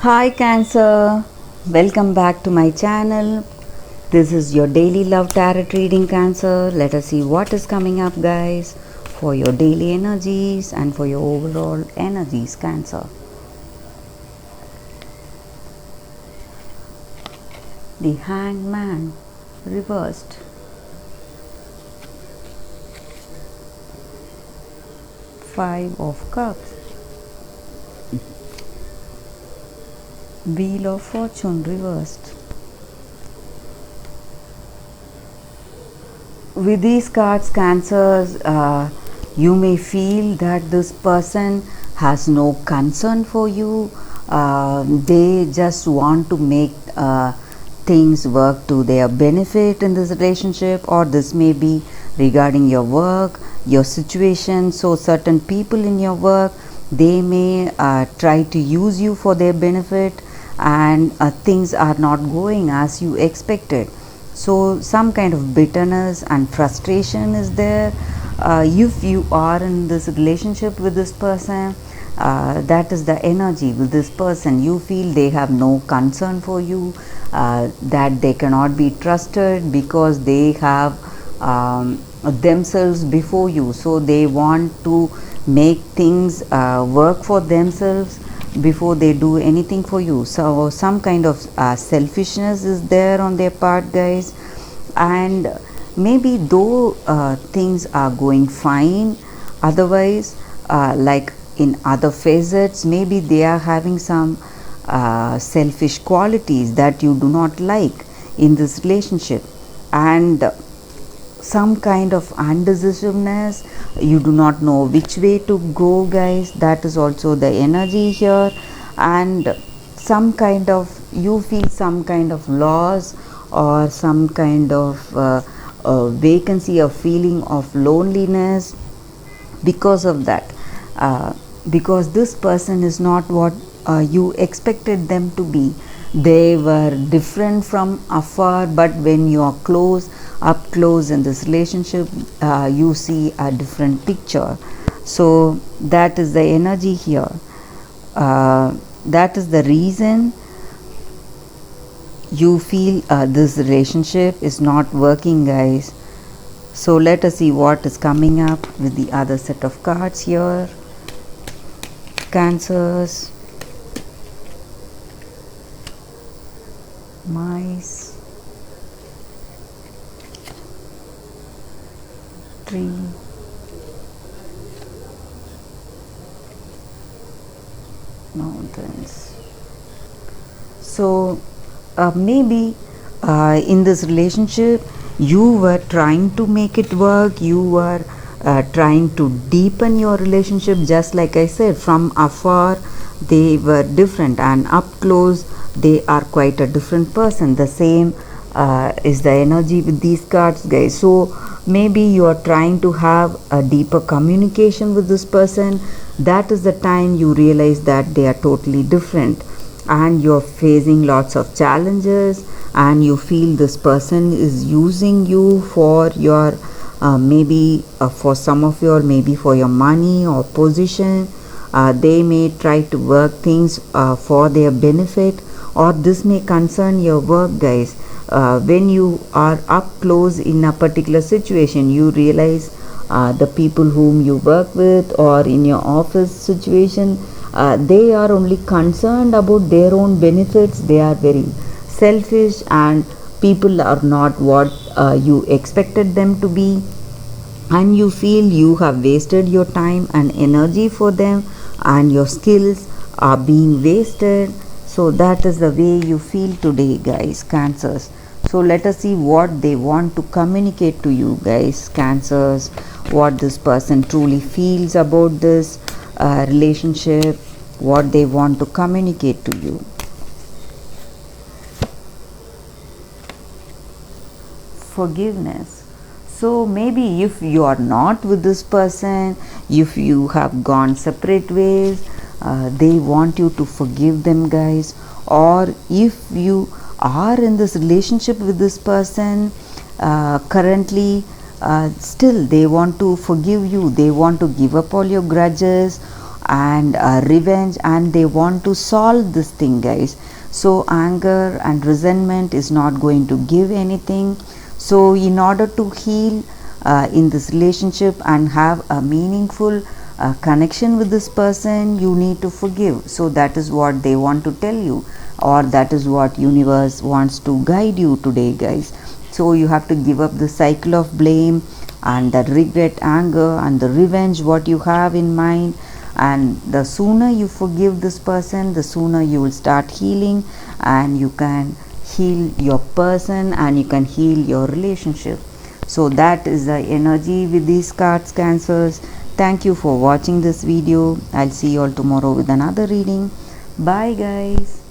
Hi Cancer, welcome back to my channel. This is your daily love tarot reading, Cancer. Let us see what is coming up, guys, for your daily energies and for your overall energies, Cancer. The Hanged Man reversed. Five of Cups. Wheel of Fortune reversed. With these cards, Cancers, you may feel that this person has no concern for you. They just want to make things work to their benefit in this relationship, or this may be regarding your work, your situation. So certain people in your work, they may try to use you for their benefit, and things are not going as you expected. So some kind of bitterness and frustration is there. If you are in this relationship with this person, that is the energy with this person. You feel they have no concern for you, that they cannot be trusted because they have themselves before you. So they want to make things work for themselves before they do anything for you. So some kind of selfishness is there on their part, guys. And maybe though things are going fine, otherwise like in other facets, maybe they are having some selfish qualities that you do not like in this relationship, and some kind of undecisiveness. You do not know which way to go, guys. That is also the energy here. And some kind of, you feel some kind of loss, or some kind of vacancy, a feeling of loneliness because of that, because this person is not what you expected them to be. They were different from afar, but when you are up close in this relationship, you see a different picture. So that is the energy here. That is the reason you feel this relationship is not working, guys. So let us see what is coming up with the other set of cards here, Cancers. Mice, tree, mountains. So maybe in this relationship you were trying to make it work. You were trying to deepen your relationship. Just like I said, from afar they were different, and up close they are quite a different person. The same is the energy with these cards, guys. So maybe you are trying to have a deeper communication with this person. That is the time you realize that they are totally different, and you're facing lots of challenges, and you feel this person is using you for your maybe for some of your, maybe for your money or position. They may try to work things for their benefit, or this may concern your work, guys. When you are up close in a particular situation, you realize the people whom you work with, or in your office situation, they are only concerned about their own benefits. They are very selfish, and people are not what you expected them to be, and you feel you have wasted your time and energy for them, and your skills are being wasted. So that is the way you feel today, guys, Cancers. So let us see what they want to communicate to you, guys, Cancers. What this person truly feels about this relationship, what they want to communicate to you. Forgiveness. So maybe if you are not with this person, if you have gone separate ways, they want you to forgive them, guys. Or if you are in this relationship with this person currently, still they want to forgive you. They want to give up all your grudges, and revenge, and they want to solve this thing, guys. So anger and resentment is not going to give anything. So in order to heal in this relationship and have a meaningful connection with this person, you need to forgive. So that is what they want to tell you, or that is what universe wants to guide you today, guys. So you have to give up the cycle of blame and that regret, anger and the revenge what you have in mind. And the sooner you forgive this person, the sooner you will start healing, and you can heal your person and you can heal your relationship. So that is the energy with these cards, Cancers. Thank you for watching this video. I'll see you all tomorrow with another reading. Bye, guys.